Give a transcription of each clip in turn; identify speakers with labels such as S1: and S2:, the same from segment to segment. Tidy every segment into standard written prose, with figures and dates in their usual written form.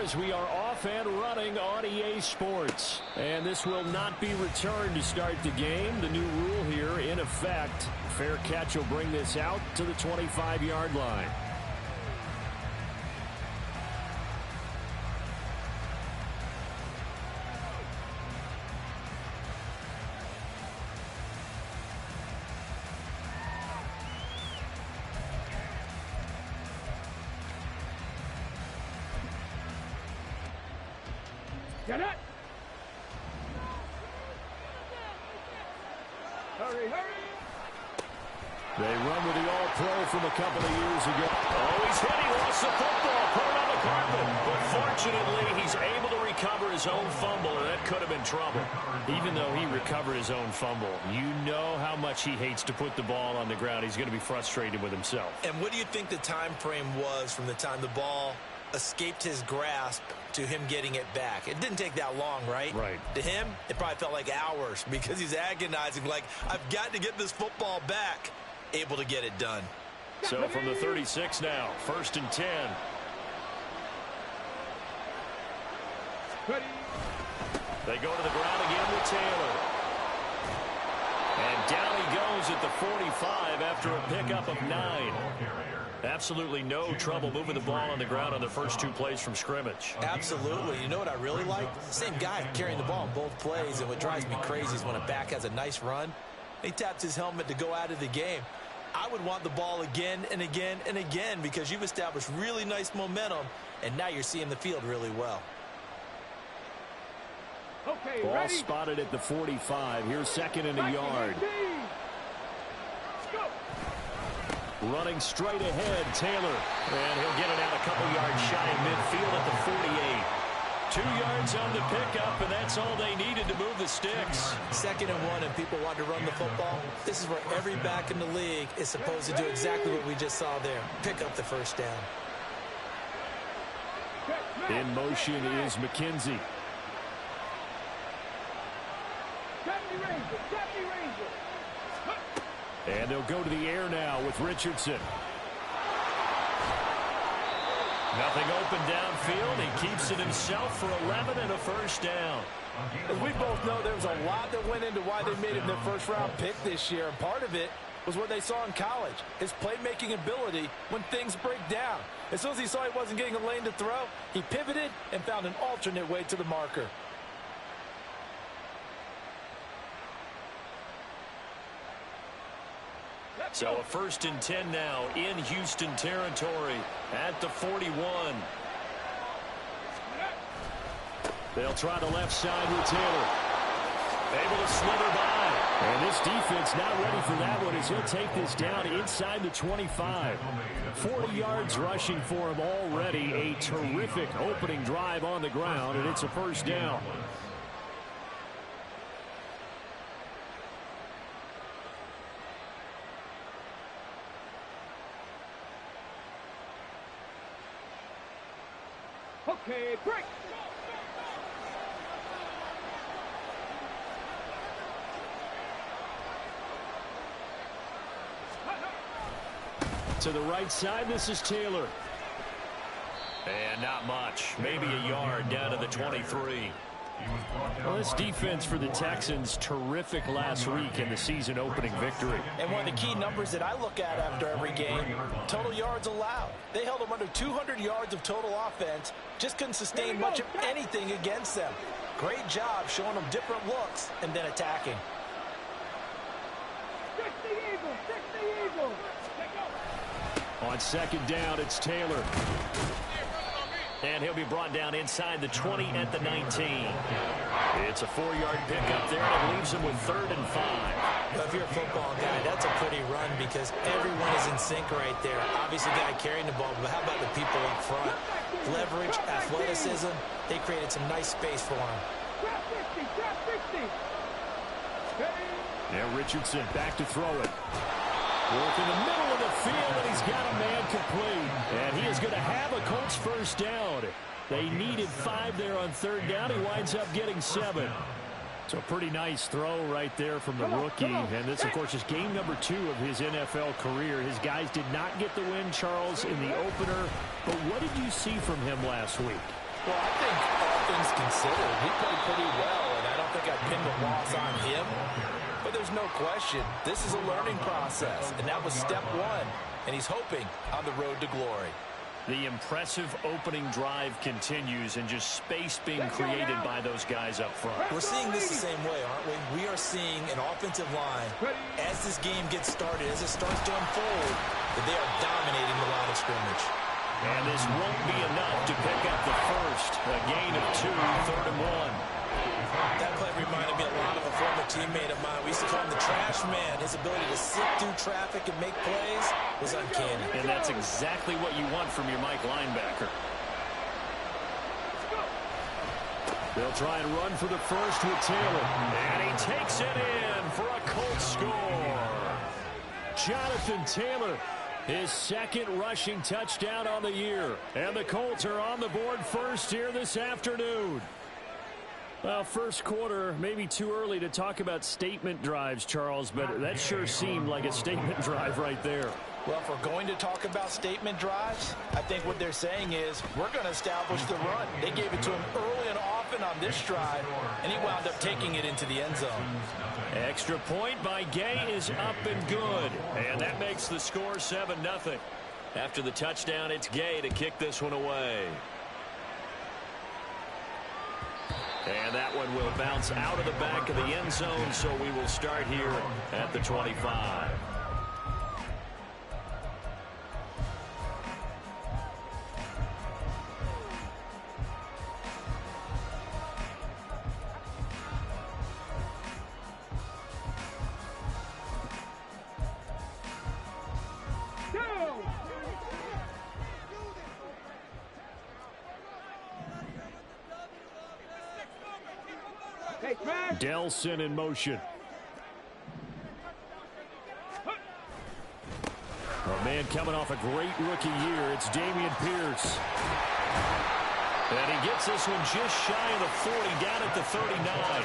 S1: as we are off and running on EA Sports. And this will not be returned to start the game. The new rule here in effect. Fair catch will bring this out to the 25-yard line.
S2: Get it! Hurry, hurry!
S1: They run with the All-Pro from a couple of years ago. Oh, he's hit. He lost the football. Put it on the carpet. But fortunately, he's able to recover his own fumble, and that could have been trouble. Even though he recovered his own fumble, you know how much he hates to put the ball on the ground. He's going to be frustrated with himself.
S3: And what do you think the time frame was from the time the ball escaped his grasp to him getting it back? It didn't take that long, right?
S1: Right.
S3: To him, it probably felt like hours because he's agonizing, like, I've got to get this football back. Able to get it done.
S1: So from the 36 now, 1st and 10.
S2: Ready.
S1: They go to the ground again with Taylor. And down he goes at the 45 after a pickup of 9. Absolutely no trouble moving the ball on the ground on the first 2 plays from scrimmage.
S3: Absolutely. You know what I really like? Same guy carrying the ball in both plays, and what drives me crazy is when a back has a nice run, he taps his helmet to go out of the game. I would want the ball again and again and again because you've established really nice momentum, and now you're seeing the field really well.
S2: Okay,
S1: ball
S2: ready?
S1: Spotted at the 45. Here's 2nd and a yard.
S2: Go.
S1: Running straight ahead, Taylor. And he'll get it out a couple yards shy of midfield at the 48. 2 yards on the pickup, and that's all they needed to move the sticks.
S3: 2nd and 1, and people want to run the football. This is where every back in the league is supposed to do exactly what we just saw there. Pick up the first down.
S1: In motion is McKenzie. And they'll go to the air now with Richardson. Nothing open downfield. He keeps it himself for 11 and a first down.
S4: As we both know, there was a lot that went into why they made him their first-round pick this year, and part of it was what they saw in college, his playmaking ability when things break down. As soon as he saw he wasn't getting a lane to throw, he pivoted and found an alternate way to the marker.
S1: So a 1st and 10 now in Houston territory at the 41. They'll try the left side with Taylor. Able to slither by. And this defense not ready for that one as he'll take this down inside the 25. 40 yards rushing for him already. A terrific opening drive on the ground, and it's a first down.
S2: Okay, break.
S1: To the right side, this is Taylor. And not much. Maybe a yard down to the 23. Well, this defense for the Texans, terrific last week in the season opening victory.
S4: And one of the key numbers that I look at after every game, total yards allowed. They held them under 200 yards of total offense, just couldn't sustain much of anything against them. Great job showing them different looks and then attacking.
S2: Stick the Eagles, stick the Eagles.
S1: On 2nd down, it's Taylor. And he'll be brought down inside the 20 at the 19. It's a 4-yard pickup there, and it leaves him with 3rd and 5.
S3: Well, if you're a football guy, that's a pretty run because everyone is in sync right there. Obviously, the guy carrying the ball, but how about the people up front? Leverage, athleticism, they created some nice space for him.
S2: Trap 50, trap 50.
S1: Now Richardson back to throw it. Work in the middle of the field, and he's got a man complete. And he is going to have a Colts first down. They needed 5 there on 3rd down. He winds up getting 7. So a pretty nice throw right there from the rookie. And this, of course, is game number 2 of his NFL career. His guys did not get the win, Charles, in the opener. But what did you see from him last week?
S4: Well, I think all things considered, he played pretty well, and I don't think I'd pin the loss on him. But there's no question, this is a learning process, and that was step one, and he's hoping on the road to glory.
S1: The impressive opening drive continues, and just space being created by those guys up front.
S3: We're seeing this the same way, aren't we? We are seeing an offensive line, as this game gets started, as it starts to unfold, that they are dominating the line of scrimmage.
S1: And this won't be enough to pick up the first. A gain of 2, 3rd and 1.
S3: That play reminded me a lot of a former teammate of mine. We used to call him the trash man. His ability to sit through traffic and make plays was uncanny.
S1: And that's exactly what you want from your Mike linebacker. They'll try and run for the first with Taylor. And he takes it in for a Colts score. Jonathan Taylor, his second rushing touchdown on the year. And the Colts are on the board first here this afternoon. Well, first quarter, maybe too early to talk about statement drives, Charles, but that sure seemed like a statement drive right there.
S4: Well, if we're going to talk about statement drives, I think what they're saying is we're going to establish the run. They gave it to him early and often on this drive, and he wound up taking it into the end zone.
S1: Extra point by Gay is up and good, and that makes the score 7-0. After the touchdown, it's Gay to kick this one away. And that one will bounce out of the back of the end zone, so we will start here at the 25. Delson in motion. A man coming off a great rookie year. It's Dameon Pierce. And he gets this one just shy of the 40, down at the 39.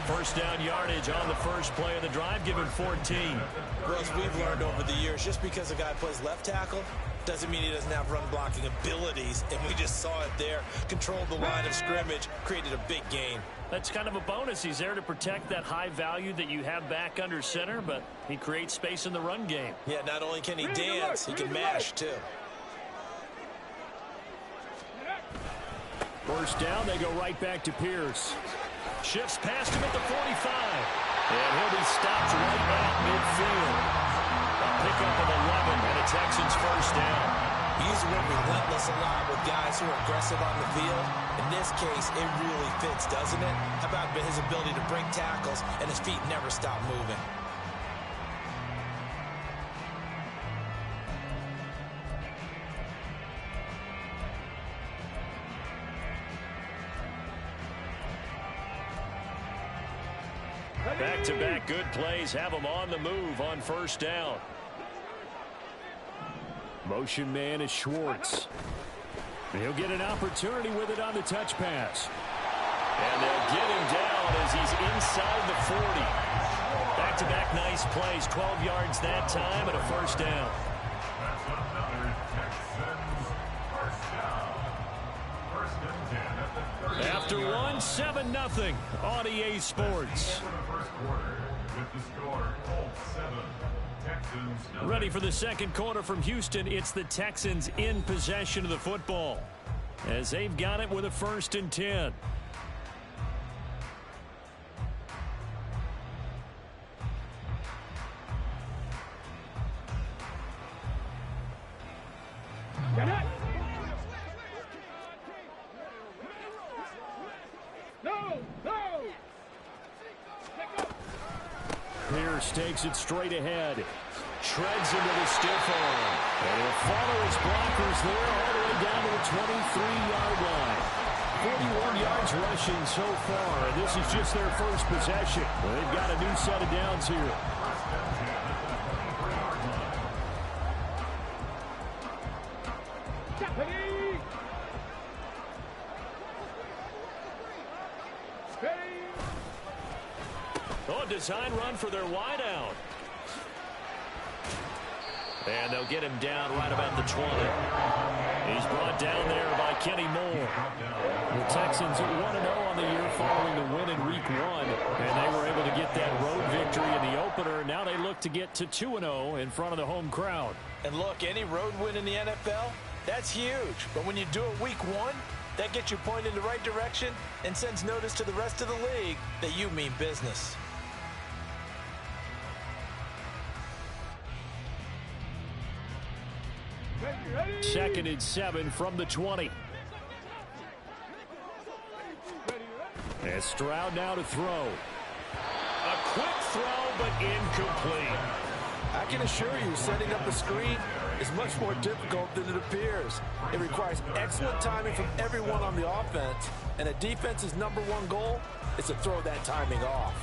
S1: First down yardage on the first play of the drive, given 14.
S3: Russ, we've learned over the years, just because a guy plays left tackle doesn't mean he doesn't have run blocking abilities, and we just saw it there. Controlled the line of scrimmage, created a big gain.
S1: That's kind of a bonus. He's there to protect that high value that you have back under center, but he creates space in the run game.
S3: Yeah, not only can he dance, he can mash, too.
S1: First down, they go right back to Pierce. Shifts past him at the 45. And he'll be stopped right at midfield. A pickup of 11 and a Texans first down.
S3: He's been relentless a lot with guys who are aggressive on the field. In this case, it really fits, doesn't it? How about his ability to break tackles and his feet never stop moving?
S1: Back-to-back good plays have him on the move on first down. Motion man is Schwartz. He'll get an opportunity with it on the touch pass. And they'll get him down as he's inside the 40. Back-to-back nice plays, 12 yards that time and a first down. After one, 7-0 on EA Sports. Ready for the second quarter from Houston. It's the Texans in possession of the football as they've got it with a 1st and 10. Pierce takes it straight ahead. Treads into the stiff arm. And he'll follow his blockers there all the way down to the 23-yard line. 41 yards rushing so far, and this is just their first possession. Well, they've got a new set of downs here. Oh, design run for their wideout. And they'll get him down right about the 20. He's brought down there by Kenny Moore. The Texans 1-0 on the year following the win in Week 1, and they were able to get that road victory in the opener. Now they look to get to 2-0 in front of the home crowd.
S4: And look, any road win in the NFL, that's huge. But when you do it Week 1, that gets you pointed in the right direction and sends notice to the rest of the league that you mean business.
S1: Second and 7 from the 20. And Stroud now to throw. A quick throw, but incomplete.
S4: I can assure you, setting up a screen is much more difficult than it appears. It requires excellent timing from everyone on the offense, and a defense's #1 goal is to throw that timing off.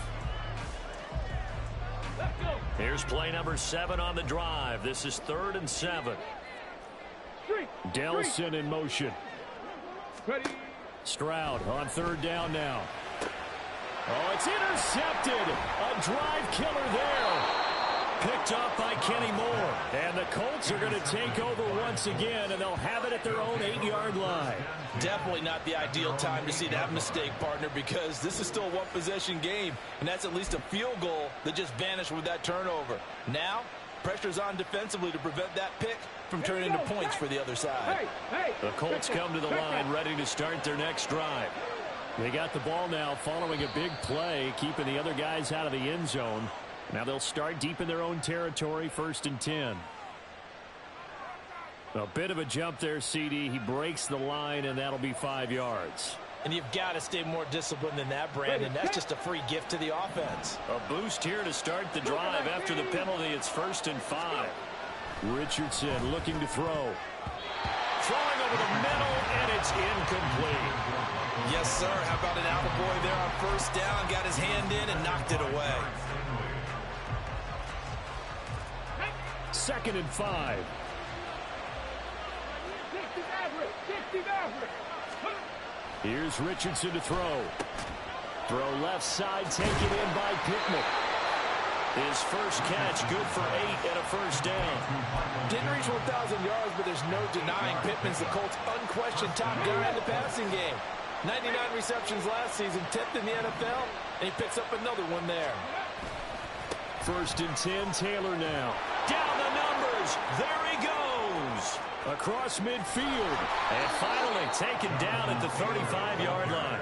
S1: Here's play number 7 on the drive. This is 3rd and 7. Delson in motion. Stroud on 3rd down now. Oh, it's intercepted. A drive killer there. Picked off by Kenny Moore. And the Colts are going to take over once again, and they'll have it at their own 8-yard line.
S4: Definitely not the ideal time to see that mistake, partner, because this is still a one-possession game, and that's at least a field goal that just vanished with that turnover. Now, pressure's on defensively to prevent that pick from turning into points for the other side.
S1: The Colts come to the line ready to start their next drive. They got the ball now following a big play, keeping the other guys out of the end zone. Now they'll start deep in their own territory, 1st and 10. A bit of a jump there, CD. He breaks the line, and that'll be 5 yards.
S4: And you've got to stay more disciplined than that, Brandon. That's just a free gift to the offense.
S1: A boost here to start the drive after the penalty. It's 1st and 5. Richardson looking to throw. Throwing over the middle, and it's incomplete.
S3: Yes, sir. How about an attaboy there on 1st down? Got his hand in and knocked it away.
S1: 2nd and 5. Here's Richardson to throw. Throw left side, taken in by Pittman. His first catch, good for 8 and a 1st down.
S4: Didn't reach 1,000 yards, but there's no denying Pittman's the Colts' unquestioned top guy in the passing game. 99 receptions last season, 10th in the NFL, and he picks up another one there.
S1: 1st and 10, Taylor now. Down the numbers. There he goes. Across midfield. And finally taken down at the 35-yard line.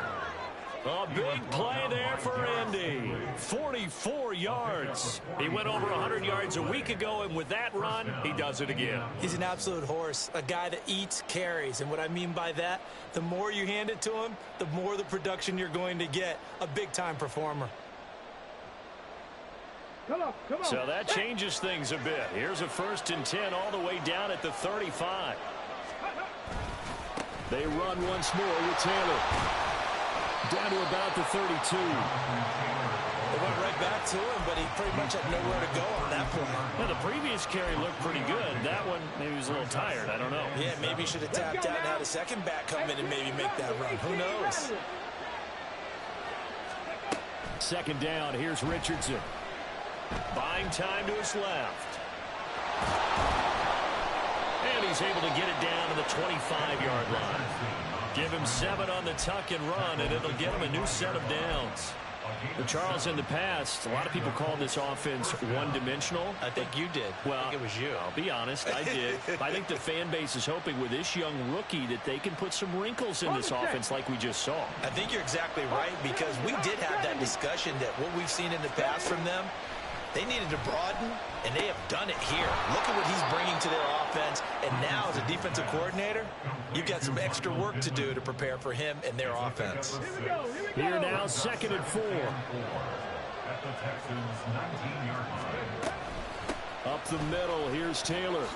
S1: A big play there for Indy. 44 yards. He went over 100 yards a week ago, and with that run, he does it again.
S3: He's an absolute horse, a guy that eats carries. And what I mean by that, the more you hand it to him, the more the production you're going to get. A big-time performer.
S2: Come on.
S1: So that changes things a bit. Here's a 1st and 10 all the way down at the 35. They run once more with Taylor. Down to about the 32.
S3: They went right back to him, but he pretty much had nowhere to go on that point.
S1: Well, the previous carry looked pretty good. That one, maybe he was a little tired. I don't know.
S3: Yeah, maybe he should have tapped out and had a second back come in and maybe make that run. Who knows?
S1: 2nd down. Here's Richardson. Buying time to his left. And he's able to get it down to the 25-yard line. Give him 7 on the tuck and run, and it'll get him a new set of downs. But Charles, in the past, a lot of people call this offense one-dimensional.
S3: I think you did.
S1: Well,
S3: I think it was you.
S1: I'll be honest, I did. I think the fan base is hoping with this young rookie that they can put some wrinkles in this offense like we just saw.
S3: I think you're exactly right, because we did have that discussion that what we've seen in the past from them, they needed to broaden, and they have done it here. Look at what he's bringing to their offense, and now as a defensive coordinator, you've got some extra work to do to prepare for him and their offense.
S1: Here now, 2nd and 4. Up the middle, here's Taylor.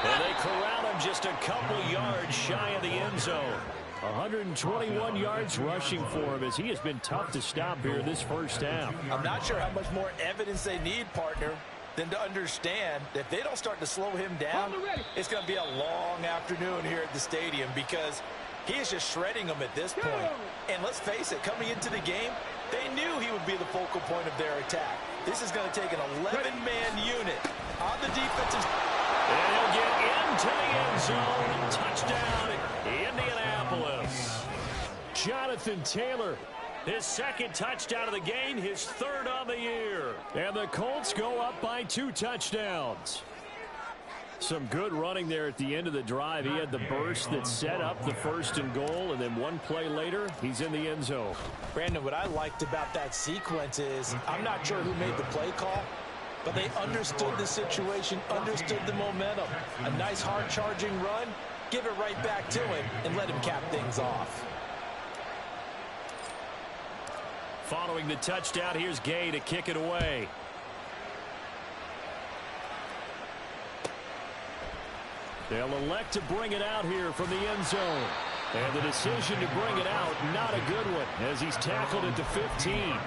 S1: And they corral him just a couple yards shy of the end zone. 121 yards rushing for him as he has been tough to stop here this 1st half.
S4: I'm not sure how much more evidence they need, partner, than to understand that if they don't start to slow him down, it's going to be a long afternoon here at the stadium because he is just shredding them at this point. And let's face it, coming into the game, they knew he would be the focal point of their attack. This is going to take an 11-man unit on the defensive.
S1: And he'll get into the end zone. Touchdown, Indianapolis. Jonathan Taylor. His second touchdown of the game, his third on the year. And the Colts go up by 2 touchdowns. Some good running there at the end of the drive. He had the burst that set up the 1st and goal, and then one play later, he's in the end zone.
S3: Brandon, what I liked about that sequence is I'm not sure who made the play call, but they understood the situation, understood the momentum. A nice hard-charging run, give it right back to him, and let him cap things off.
S1: Following the touchdown, here's Gay to kick it away. They'll elect to bring it out here from the end zone. And the decision to bring it out, not a good one, as he's tackled at the 15.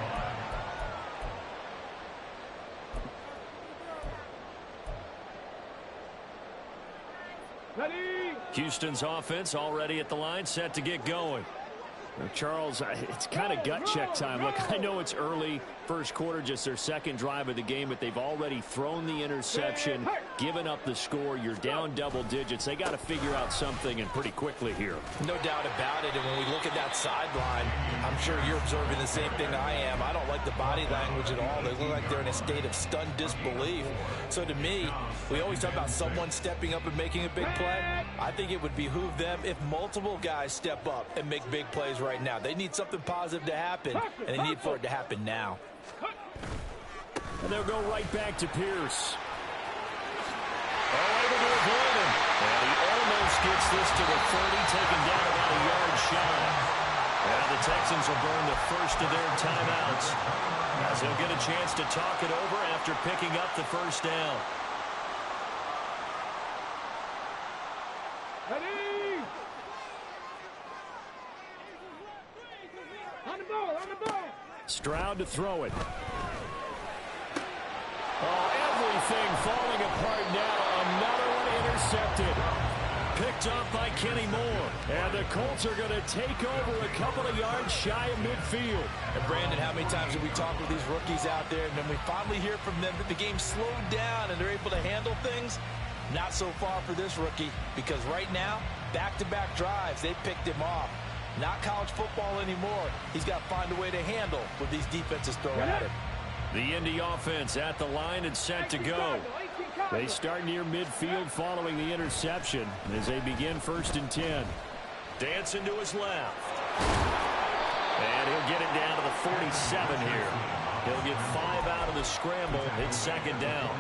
S2: Ready?
S1: Houston's offense already at the line, set to get going. Now, Charles, it's kind of gut check time. Look, I know it's early, first quarter, just their second drive of the game, but they've already thrown the interception, given up the score. You're down double digits. They got to figure out something, and pretty quickly here.
S3: No doubt about it, and when we look at that sideline, I'm sure you're observing the same thing I am. I don't like the body language at all. They look like they're in a state of stunned disbelief. So to me, we always talk about someone stepping up and making a big play. I think it would behoove them if multiple guys step up and make big plays right now. They need something positive to happen, and they need for it to happen now.
S1: And they'll go right back to Pierce. Able to avoid him. And he almost gets this to the 30, taken down about a yard shy. And the Texans will burn the first of their timeouts, as they'll get a chance to talk it over after picking up the first down.
S2: Ready? On the ball, on the ball.
S1: Stroud to throw it. Oh, everything falling apart now. Another one intercepted. Picked off by Kenny Moore. And the Colts are going to take over a couple of yards shy of midfield.
S3: And Brandon, how many times have we talked with these rookies out there, and then we finally hear from them that the game slowed down and they're able to handle things? Not so far for this rookie, because right now, back-to-back drives, they picked him off. Not college football anymore. He's got to find a way to handle what these defenses throw at him.
S1: The Indy offense at the line and set to go. They start near midfield following the interception as they begin 1st and 10. Dancing to his left. And he'll get it down to the 47 here. He'll get 5 out of the scramble. It's 2nd down.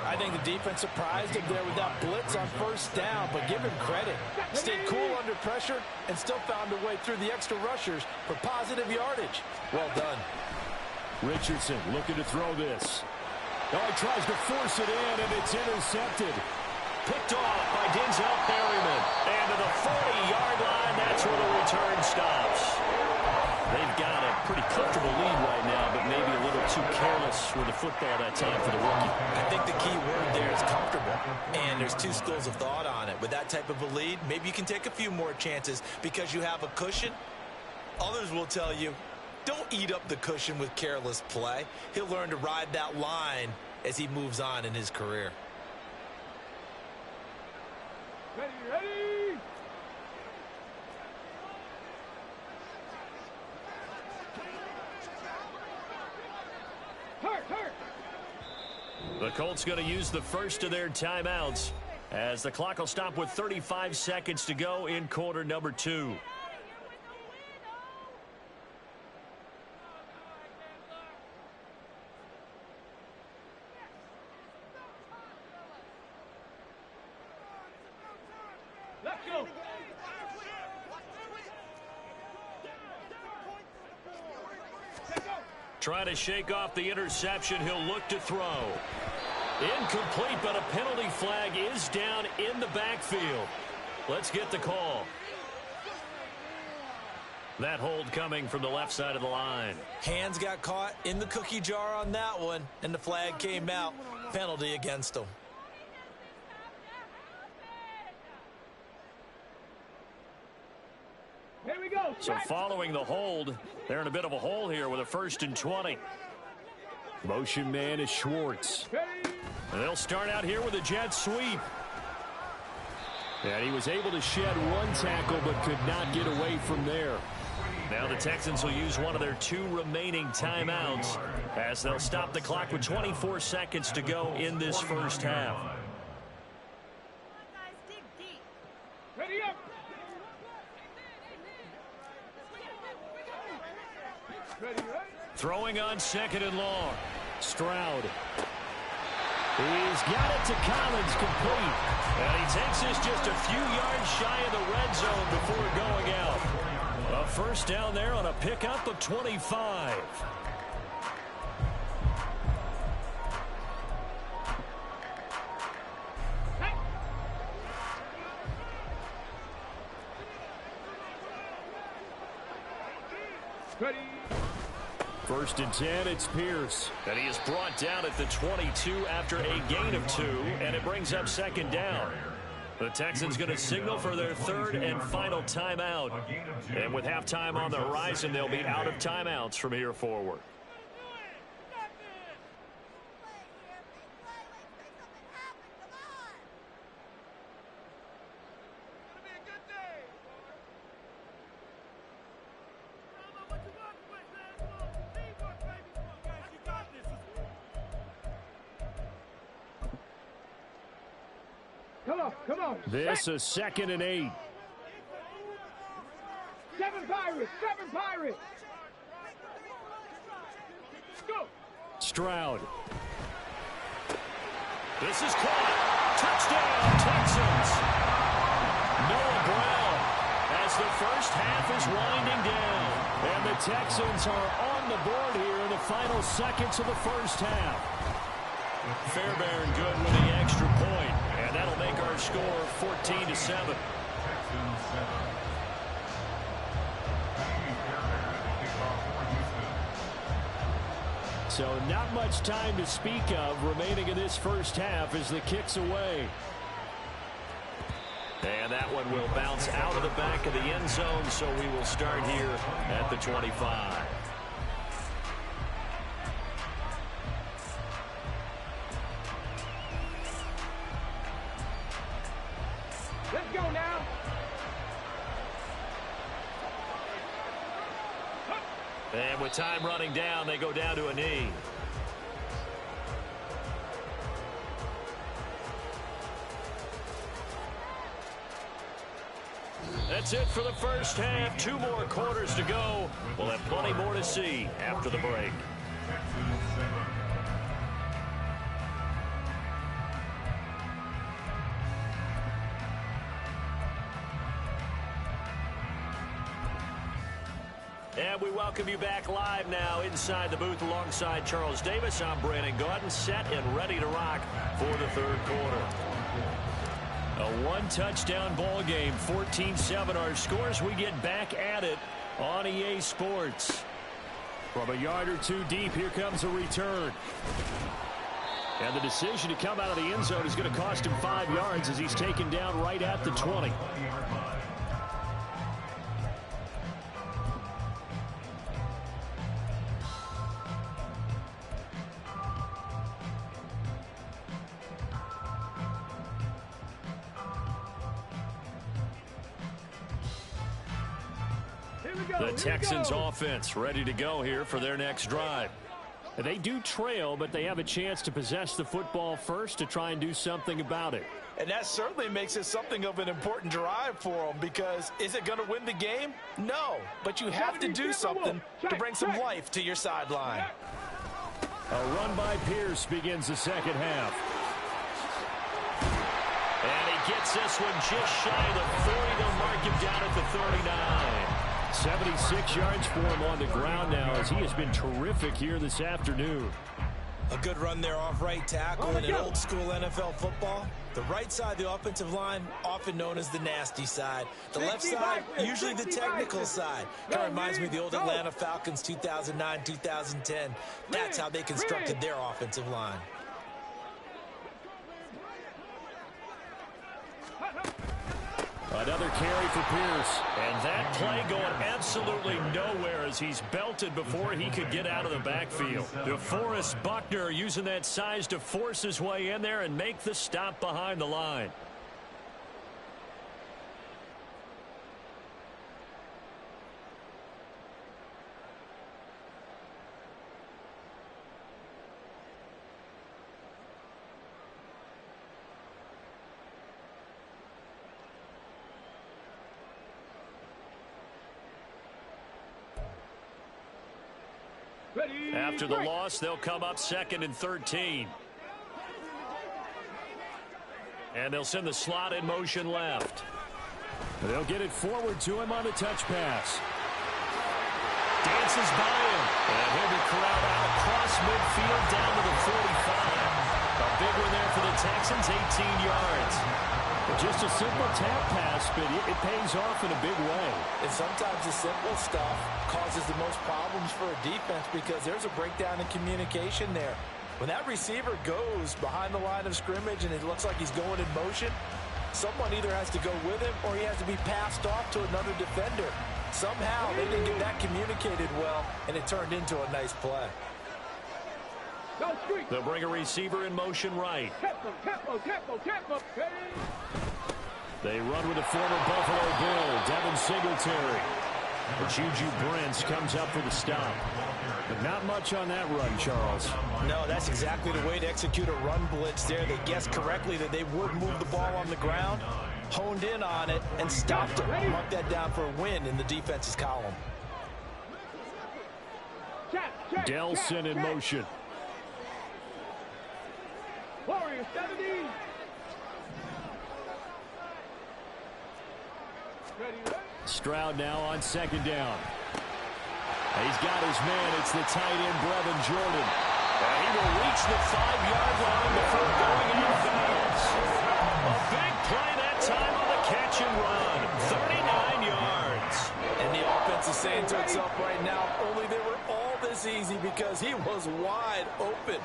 S3: I think the defense surprised him there with that blitz on 1st down, but give him credit. Stayed cool under pressure and still found a way through the extra rushers for positive yardage. Well done.
S1: Richardson looking to throw this. Oh, he tries to force it in, and it's intercepted. Picked off by Denzel Perryman. And to the 40-yard line, that's where the return stops. They've got a pretty comfortable lead right now, but maybe a little too careless with the football that time for the rookie.
S3: I think the key word there is comfortable, and there's 2 schools of thought on it. With that type of a lead, maybe you can take a few more chances because you have a cushion. Others will tell you, don't eat up the cushion with careless play. He'll learn to ride that line as he moves on in his career.
S2: Ready, ready? Hurt.
S1: The Colts going to use the first of their timeouts as the clock will stop with 35 seconds to go in quarter number 2.
S2: Let's go.
S1: Trying to shake off the interception. He'll look to throw. Incomplete, but a penalty flag is down in the backfield. Let's get the call. That hold coming from the left side of the line.
S3: Hands got caught in the cookie jar on that one, and the flag came out. Penalty against him.
S2: Here we go.
S1: So following the hold, they're in a bit of a hole here with a 1st and 20. Motion man is Schwartz. And they'll start out here with a jet sweep. And he was able to shed one tackle but could not get away from there. Now the Texans will use one of their 2 remaining timeouts as they'll stop the clock with 24 seconds to go in this first half.
S2: Ready up. Ready, ready.
S1: Throwing on 2nd and long. Stroud. He's got it to Collins, complete. And he takes this just a few yards shy of the red zone before going out. A first down there on a pickup of 25.
S2: Ready.
S1: 1st and 10, it's Pierce. And he is brought down at the 22 after a gain of 2, and it brings up 2nd down. The Texans going to signal for their 3rd and final timeout. And with halftime on the horizon, they'll be out of timeouts from here forward.
S2: Come on.
S1: This is 2nd and 8.
S2: 7 Pirates. Go.
S1: Stroud. This is caught. Touchdown, Texans. Noah Brown as the first half is winding down. And the Texans are on the board here in the final seconds of the first half. Fairbairn good with the extra point. And that'll make our score 14-7. So not much time to speak of remaining in this first half as the kick's away. And that one will bounce out of the back of the end zone, so we will start here at the 25.
S2: Let's go now.
S1: And with time running down, they go down to a knee. That's it for the first half. 2 more quarters to go. We'll have plenty more to see after the break. And we welcome you back live now inside the booth alongside Charles Davis. I'm Brandon Gaudin, set and ready to rock for the 3rd quarter. A 1-touchdown ball game, 14-7 our scores. We get back at it on EA Sports. From a yard or 2 deep, here comes a return. And the decision to come out of the end zone is going to cost him 5 yards as he's taken down right at the 20. The Texans offense ready to go here for their next drive. They do trail, but they have a chance to possess the football first to try and do something about it.
S4: And that certainly makes it something of an important drive for them, because is it going to win the game? No, but you have to do something to bring some life to your sideline.
S1: A run by Pierce begins the second half. And he gets this one just shy of the 40. They'll mark him down at the 39. 76 yards for him on the ground now as he has been terrific here this afternoon.
S3: A good run there off right tackle in an old school NFL football. The right side of the offensive line, often known as the nasty side. The left side, usually the technical side. Kind of reminds me of the old Atlanta Falcons 2009-2010. That's how they constructed their offensive line.
S1: Another carry for Pierce. And that play going absolutely nowhere as he's belted before he could get out of the backfield. DeForest Buckner using that size to force his way in there and make the stop behind the line.
S2: Ready,
S1: After the
S2: break.
S1: loss, they'll come up 2nd and 13. And they'll send the slot in motion left. They'll get it forward to him on the touch pass. Dances by him. And he'll be corralled out across midfield down to the 45. A big one there for the Texans, 18 yards. Just a simple tap pass, but it pays off in a big way.
S4: And sometimes the simple stuff causes the most problems for a defense because there's a breakdown in communication there. When that receiver goes behind the line of scrimmage and it looks like he's going in motion, someone either has to go with him or he has to be passed off to another defender. Somehow they didn't get that communicated well, and it turned into a nice play.
S1: They'll bring a receiver in motion right.
S2: Tempo. Ready.
S1: They run with the former Buffalo Bill, Devin Singletary. But Juju Brents comes up for the stop. But not much on that run, Charles.
S3: No, that's exactly the way to execute a run blitz there. They guessed correctly that they would move the ball on the ground, honed in on it, and stopped it. Mark that down for a win in the defense's column.
S1: Delson in motion.
S2: Warrior 70. Ready.
S1: Stroud now on 2nd down. He's got his man. It's the tight end, Brevin Jordan. And he will reach the 5-yard line before going out of bounds. A big play that time on the catch and run. 39 yards.
S4: And the offense is saying to itself right now, only they were all this easy because he was wide open.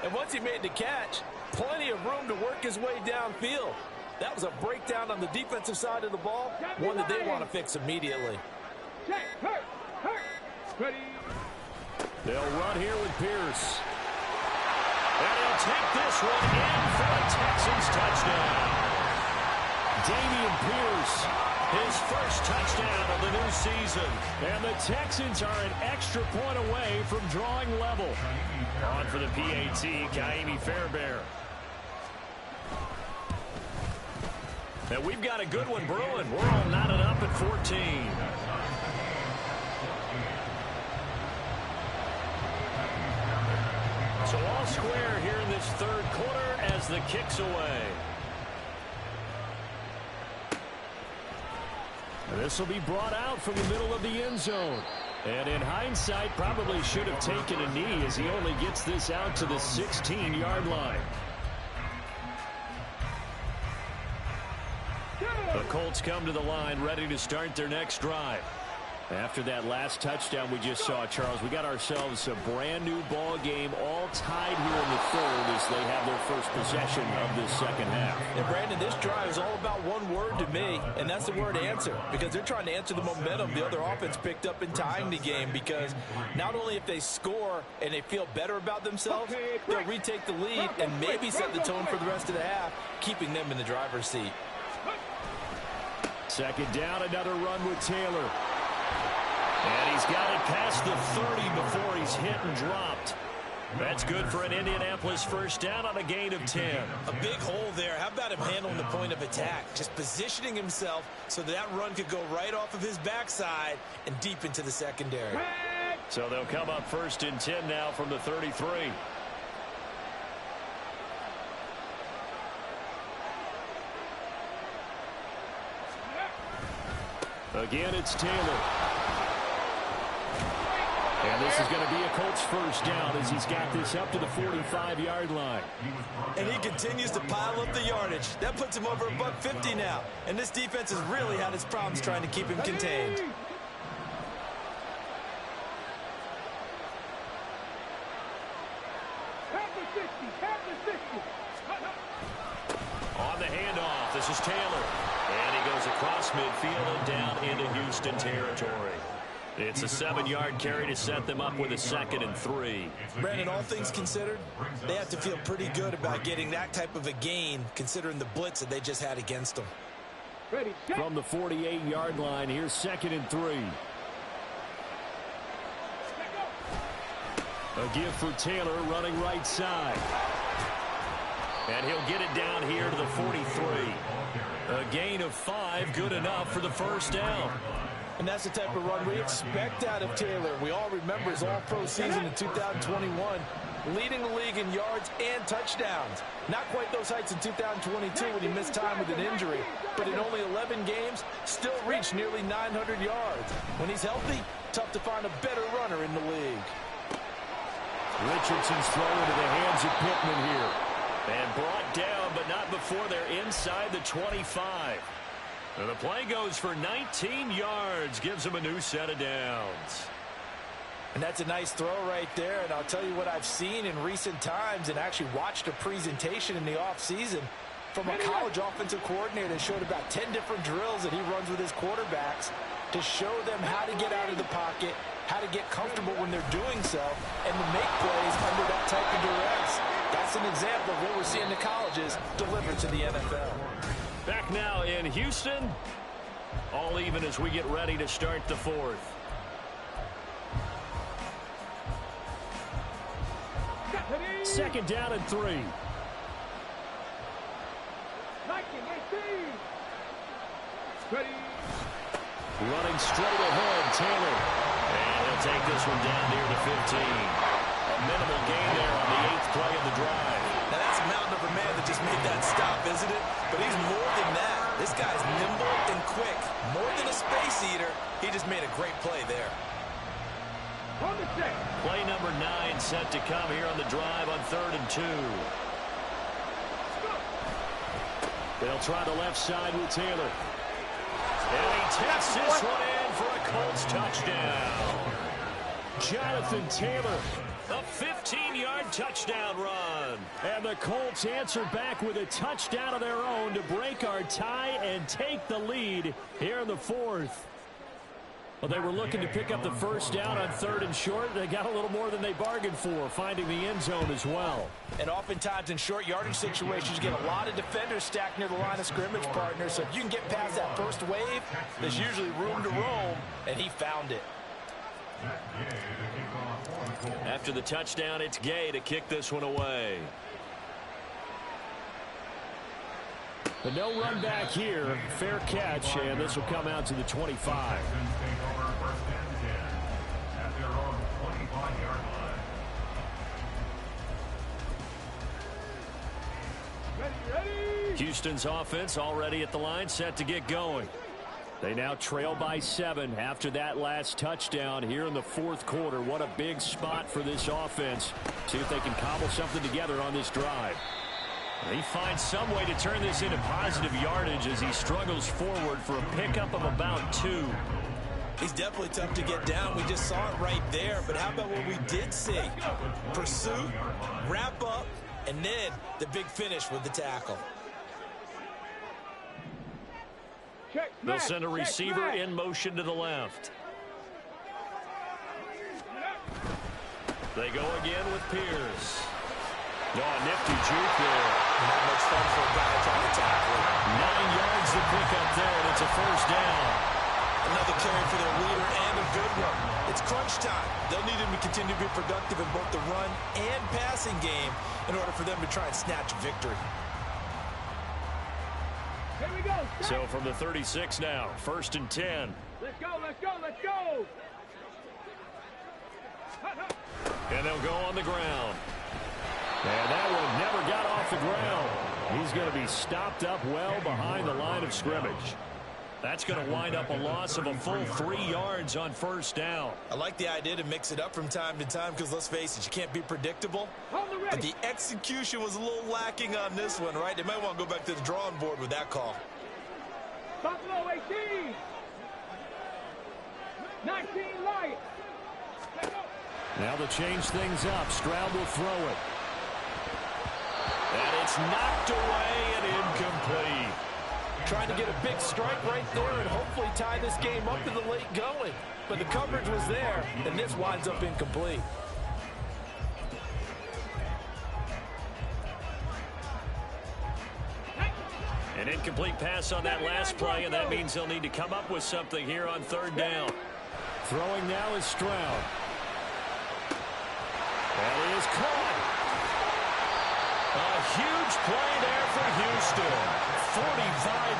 S4: And once he made the catch, plenty of room to work his way downfield. That was a breakdown on the defensive side of the ball, one that they want to fix immediately.
S2: Hurt. Ready.
S1: They'll run here with Pierce. And he'll take this one in for a Texans touchdown. Dameon Pierce, his first touchdown of the new season. And the Texans are an extra point away from drawing level. On for the PAT, Ka'imi Fairbairn. And we've got a good one brewing. We're all knotted up at 14. So all square here in this 3rd quarter as the kick's away. This will be brought out from the middle of the end zone. And in hindsight, probably should have taken a knee as he only gets this out to the 16-yard line. The Colts come to the line ready to start their next drive. After that last touchdown we just saw, Charles, we got ourselves a brand new ball game, all tied here in the 3rd as they have their first possession of this 2nd half.
S4: And Brandon, this drive is all about one word to me, and that's the word answer, because they're trying to answer the momentum the other offense picked up in tying the game, because not only if they score and they feel better about themselves, they'll retake the lead and maybe set the tone for the rest of the half, keeping them in the driver's seat.
S1: 2nd down, another run with Taylor. And he's got it past the 30 before he's hit and dropped. That's good for an Indianapolis first down on a gain of 10.
S3: A big hole there. How about him handling the point of attack? Just positioning himself so that run could go right off of his backside and deep into the secondary.
S1: So they'll come up 1st and 10 now from the 33. Again, it's Taylor. And this is going to be a Colts first down as he's got this up to the 45-yard line.
S3: And he continues to pile up the yardage. That puts him over $150 now. And this defense has really had its problems trying to keep him contained.
S1: On the handoff, this is Taylor. And he goes across midfield and down into Houston territory. It's a 7-yard carry to set them up with a 2nd and 3.
S3: Brandon, all things considered, they have to feel pretty good about getting that type of a gain, considering the blitz that they just had against them.
S1: From the 48-yard line, here's 2nd and 3. A give for Taylor running right side. And he'll get it down here to the 43. A gain of 5, good enough for the first down.
S4: And that's the type of run we expect out of Taylor. We all remember his all-pro season in 2021, leading the league in yards and touchdowns. Not quite those heights in 2022 when he missed time with an injury, but in only 11 games, still reached nearly 900 yards. When he's healthy, tough to find a better runner in the league.
S1: Richardson's throw into the hands of Pittman here. And brought down, but not before they're inside the 25. And the play goes for 19 yards, gives him a new set of downs.
S4: And that's a nice throw right there. And I'll tell you what I've seen in recent times and actually watched a presentation in the offseason from a college offensive coordinator that showed about 10 different drills that he runs with his quarterbacks to show them how to get out of the pocket, how to get comfortable when they're doing so, and to make plays under that type of duress. That's an example of what we're seeing the colleges deliver to the NFL.
S1: Back now in Houston, all even as we get ready to start the fourth. Second down and 3. Running straight ahead, Taylor. And he'll take this one down near the 15. A minimal gain there on the 8th play of the drive.
S3: Now that's a mountain of a man that just made that stop, isn't it? But he's more than that. This guy's nimble and quick. More than a space eater, he just made a great play there.
S1: Play number 9 set to come here on the drive on 3rd and 2. They'll try the left side with Taylor. And he takes this one in for a Colts touchdown. Jonathan Taylor, a 15-yard touchdown run. And the Colts answer back with a touchdown of their own to break our tie and take the lead here in the fourth. Well, they were looking to pick up the first down on 3rd and short. They got a little more than they bargained for, finding the end zone as well.
S4: And oftentimes in short yardage situations, you get a lot of defenders stacked near the line of scrimmage, partner. So if you can get past that first wave, there's usually room to roam, and he found it.
S1: After the touchdown, it's Gay to kick this one away. But no run back here. Fair catch, and this will come out to the 25. Houston's offense already at the line, set to get going. They now trail by 7 after that last touchdown here in the fourth quarter. What a big spot for this offense. See if they can cobble something together on this drive. He finds some way to turn this into positive yardage as he struggles forward for a pickup of about 2.
S3: He's definitely tough to get down. We just saw it right there. But how about what we did see? Pursuit, wrap up, and then the big finish with the tackle.
S1: They'll send a receiver in motion to the left. They go again with Pierce. Oh, nifty juke there.
S3: Not much fun for a guy trying to tackle.
S1: 9 yards to pick up there, and it's a first down.
S3: Another carry for their leader, and a good one. It's crunch time. They'll need him to continue to be productive in both the run and passing game in order for them to try and snatch a victory.
S2: Here we go.
S1: So from the 36 now, 1st and 10.
S2: Let's go, let's go, let's go.
S1: And they'll go on the ground. And that one never got off the ground. He's going to be stopped up well behind the line of scrimmage. That's going to wind up a loss of a full 3 yards on first down.
S3: I like the idea to mix it up from time to time because, let's face it, you can't be predictable. But the execution was a little lacking on this one, right? They might want to go back to the drawing board with that call.
S2: Buffalo 18. 19 Lions.
S1: Now to change things up, Stroud will throw it. And it's knocked away and incomplete.
S4: Trying to get a big strike right there and hopefully tie this game up in the late going. But the coverage was there, and this winds up incomplete.
S1: An incomplete pass on that last play, and that means they'll need to come up with something here on 3rd down. Throwing now is Stroud. That is caught. A huge play there for Houston. 45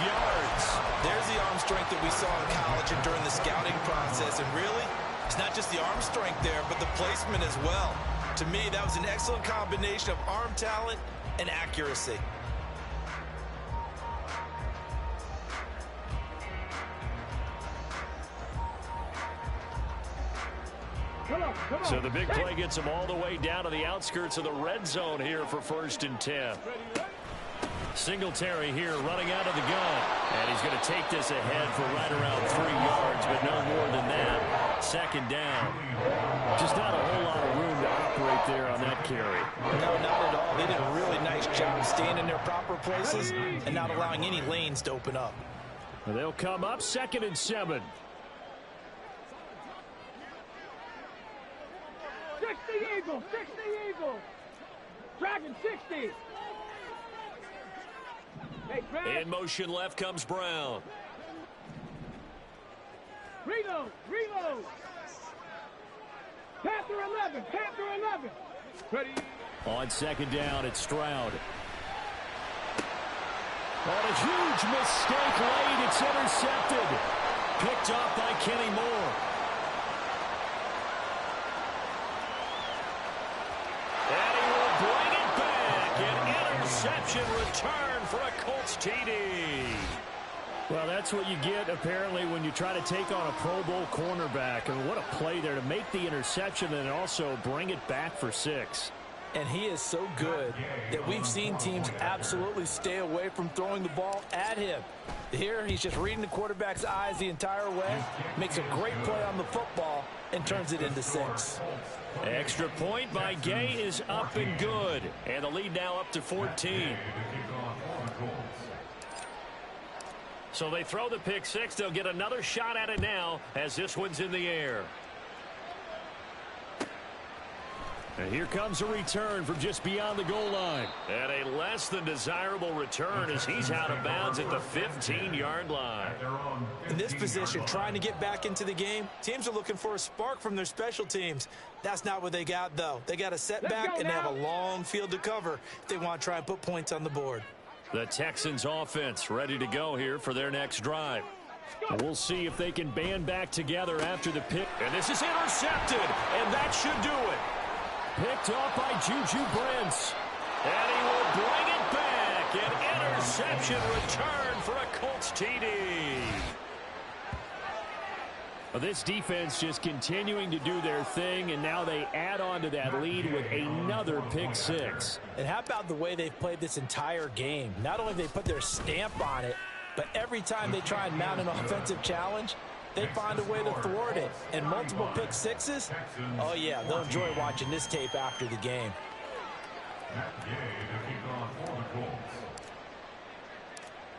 S1: yards.
S3: There's the arm strength that we saw in college mentioned during the scouting process, and really, it's not just the arm strength there, but the placement as well. To me, that was an excellent combination of arm talent and accuracy.
S2: Come on.
S1: So the big play gets him all the way down to the outskirts of the red zone here for 1st and 10. Singletary here running out of the gun. And he's going to take this ahead for right around 3 yards, but no more than that. 2nd down. Just not a whole lot of room to operate there on that carry.
S3: No, not at all. They did a really nice job staying in their proper places and not allowing any lanes to open up.
S1: They'll come up 2nd and 7.
S2: 60 Eagles, 60 Eagles. Dragon 60. Hey, Brad.
S1: In motion left comes Brown.
S2: Reload. Panther 11. Ready.
S1: On 2nd down, it's Stroud. On a huge mistake late, it's intercepted. Picked off by Kenny Moore. And he will bring it back. An interception return for a Colts TD. Well, that's what you get, apparently, when you try to take on a Pro Bowl cornerback. And what a play there to make the interception and also bring it back for 6.
S4: And he is so good that we've seen teams absolutely stay away from throwing the ball at him. Here, he's just reading the quarterback's eyes the entire way, makes a great play on the football, and turns it into 6.
S1: Extra point by Gay is up and good. And the lead now up to 14. So they throw the pick 6. They'll get another shot at it now as this one's in the air. And here comes a return from just beyond the goal line. And a less than desirable return as he's out of bounds at the 15-yard line.
S3: In this position, trying to get back into the game, teams are looking for a spark from their special teams. That's not what they got, though. They got a setback, and they have a long field to cover if they want to try and put points on the board.
S1: The Texans offense ready to go here for their next drive. And we'll see if they can band back together after the pick. And this is intercepted, and that should do it. Picked off by Juju Brents. And he will bring it back. An interception return for a Colts TD. Well, this defense just continuing to do their thing, and now they add on to that lead with another pick 6.
S4: And how about the way they've played this entire game? Not only have they put their stamp on it, but every time they try and mount an offensive challenge, they find a way to thwart it. And multiple pick 6s, oh yeah, they'll enjoy watching this tape after the game.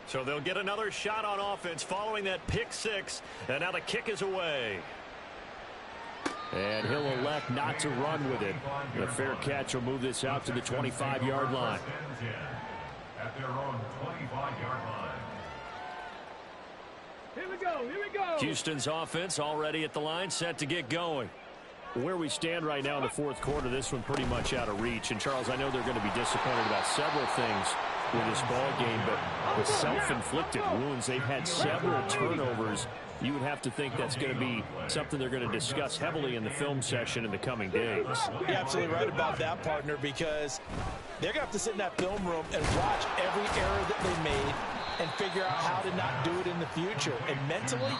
S1: So they'll get another shot on offense following that pick 6. And now the kick is away. And he'll elect not to run with it. The fair catch will move this out to the 25-yard line.
S5: At their own 25-yard line.
S2: Here we go.
S1: Houston's offense already at the line, set to get going. Where we stand right now in the 4th quarter, this one pretty much out of reach. And, Charles, I know they're going to be disappointed about several things with this ball game, but the self-inflicted wounds, they've had several turnovers. You would have to think that's going to be something they're going to discuss heavily in the film session in the coming days.
S3: You're absolutely right about that, partner, because they're going to have to sit in that film room and watch every error that they made and figure out how to not do it in the future. And mentally,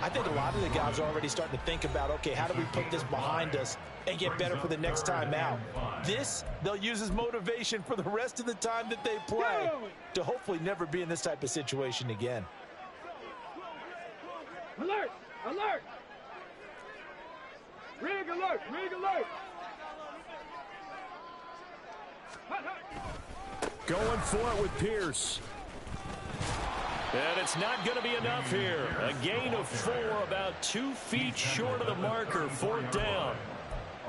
S3: I think a lot of the guys are already starting to think about, okay, how do we put this behind us and get better for the next time out? This, they'll use as motivation for the rest of the time that they play to hopefully never be in this type of situation again.
S2: Alert! Rig alert!
S1: Going for it with Pierce. And it's not going to be enough here. A gain of 4, about 2 feet short of the marker, 4th down.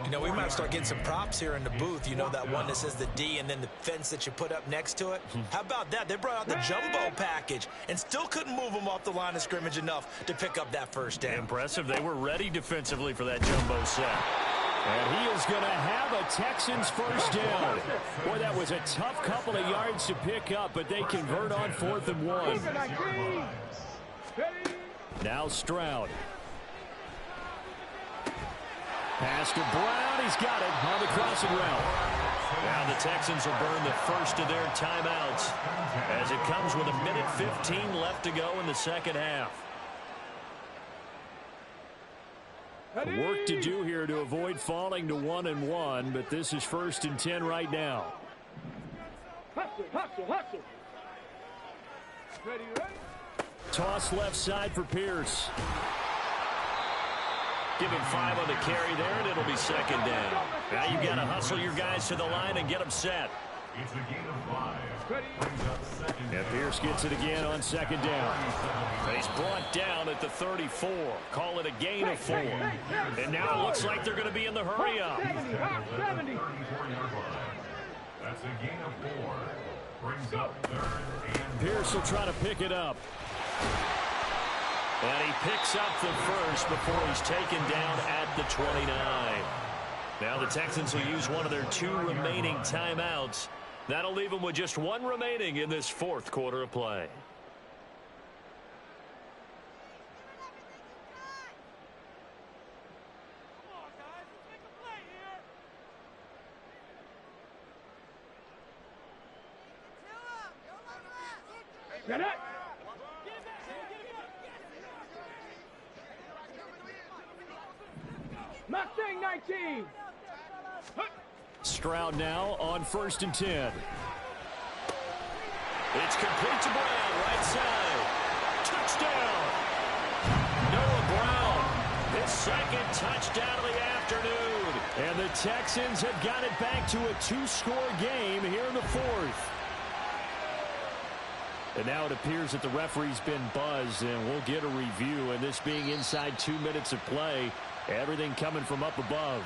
S3: You know, we might start getting some props here in the booth. You know, that one that says the D and then the fence that you put up next to it. How about that? They brought out the jumbo package and still couldn't move them off the line of scrimmage enough to pick up that 1st down.
S1: Impressive. They were ready defensively for that jumbo set. And he is going to have a Texans 1st down. Boy, that was a tough couple of yards to pick up, but they convert on 4th and 1. Now Stroud. Pass to Brown. He's got it on the crossing route. Now the Texans will burn the first of their timeouts as it comes with 1:15 left to go in the second half. Work to do here to avoid falling to 1-1, but this is 1st and 10 right now.
S2: Hustle, hustle, hustle. Ready, ready.
S1: Toss left side for Pierce. Give him 5 on the carry there, and it'll be 2nd down. Now you've got to hustle your guys to the line and get them set.
S5: It's a gain of 5. Brings up 2nd
S1: And Pierce gets it again on 2nd down. He's brought down at the 34. Call it a gain of 4. And now it looks like they're going to be in the hurry up.
S2: 70, 70.
S5: 34-yard line. That's a gain of 4. Brings up 3rd and
S1: Pierce will try to pick it up. And he picks up the first before he's taken down at the 29. Now the Texans will use one of their 2 remaining timeouts. That'll leave them with just 1 remaining in this 4th quarter of play.
S2: Get it. Mustang 19.
S1: Stroud now on 1st and 10. It's complete to Brown, right side. Touchdown. Noah Brown, his 2nd touchdown of the afternoon. And the Texans have got it back to a 2-score game here in the 4th. And now it appears that the referee's been buzzed, and we'll get a review. And this being inside 2 minutes of play, everything coming from up above.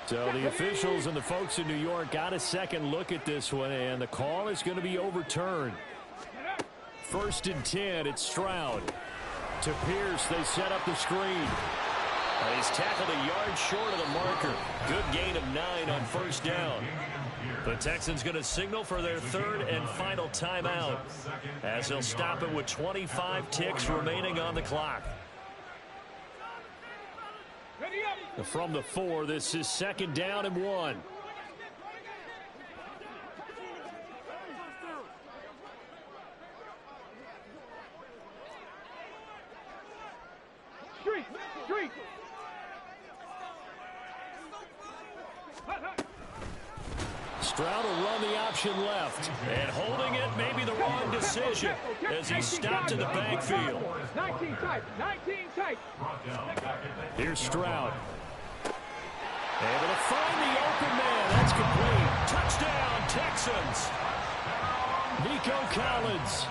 S1: So the officials and the folks in New York got a second look at this one, and the call is going to be overturned. 1st and 10, it's Stroud. To Pierce, they set up the screen. He's tackled a yard short of the marker. Good gain of 9 on 1st down. The Texans going to signal for their 3rd and final timeout as they'll stop it with 25 ticks remaining on the clock. From the 4, this is 2nd down and 1.
S2: Street, street.
S1: Stroud will run the option left. And holding it may be the wrong decision as he stopped in the backfield.
S2: 19 tight, 19 tight.
S1: Here's Stroud. Able to find the open man. That's complete. Touchdown, Texans. Nico Collins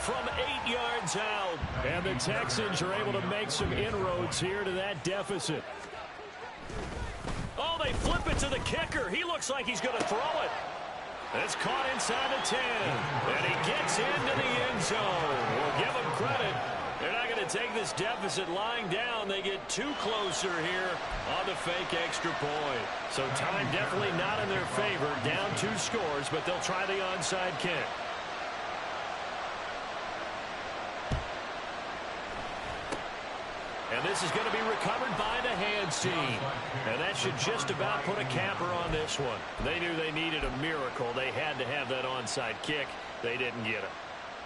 S1: from 8 yards out. And the Texans are able to make some inroads here to that deficit. Oh, they flip it to the kicker. He looks like he's going to throw it. It's caught inside the 10. And he gets into the end zone. We'll give him credit. They're not going to take this deficit lying down. They get 2 closer here on the fake extra point. So time definitely not in their favor. Down 2 scores, but they'll try the onside kick. And this is going to be recovered by the hands team. And that should just about put a capper on this one. They knew they needed a miracle. They had to have that onside kick. They didn't get it.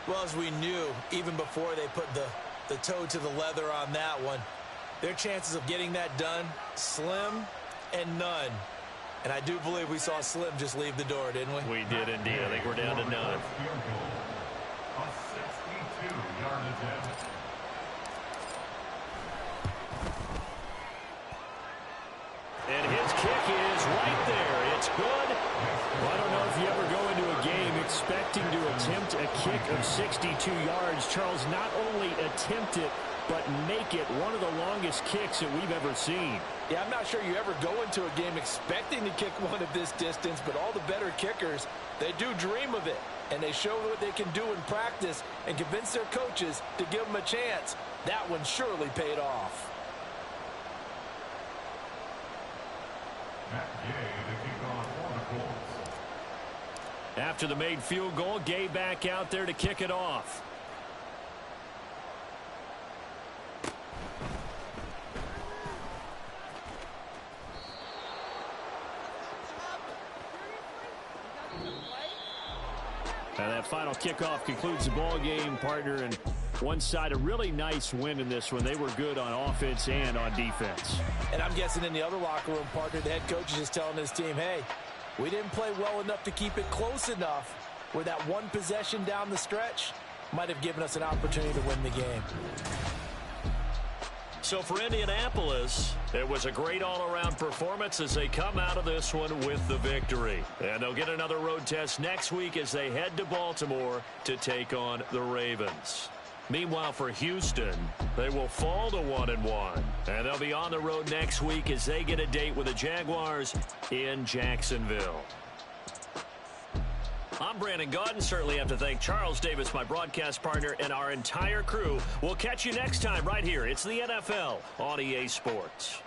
S3: Well, as we knew, even before they put the toe to the leather on that one, their chances of getting that done, slim and none. And I do believe we saw Slim just leave the door, didn't we?
S1: We did indeed. I think we're down to none.
S5: A 62-yard attempt.
S1: And his kick is right there. It's good. Well, I don't know if you ever go into a game expecting to attempt a kick of 62 yards. Charles, not only attempt it, but make it one of the longest kicks that we've ever seen.
S4: Yeah, I'm not sure you ever go into a game expecting to kick one of this distance, but all the better kickers, they do dream of it. And they show what they can do in practice and convince their coaches to give them a chance. That one surely paid off.
S5: Matt Gay, the
S1: After the made field goal, Gay back out there to kick it off. And that final kickoff concludes the ball game, partner. And one side, a really nice win in this one. They were good on offense and on defense.
S4: And I'm guessing in the other locker room, partner, the head coach is just telling his team, hey, we didn't play well enough to keep it close enough where that one possession down the stretch might have given us an opportunity to win the game.
S1: So for Indianapolis, it was a great all-around performance as they come out of this one with the victory. And they'll get another road test next week as they head to Baltimore to take on the Ravens. Meanwhile, for Houston, they will fall to 1-1. And they'll be on the road next week as they get a date with the Jaguars in Jacksonville. I'm Brandon Gaudin. Certainly have to thank Charles Davis, my broadcast partner, and our entire crew. We'll catch you next time right here. It's the NFL on EA Sports.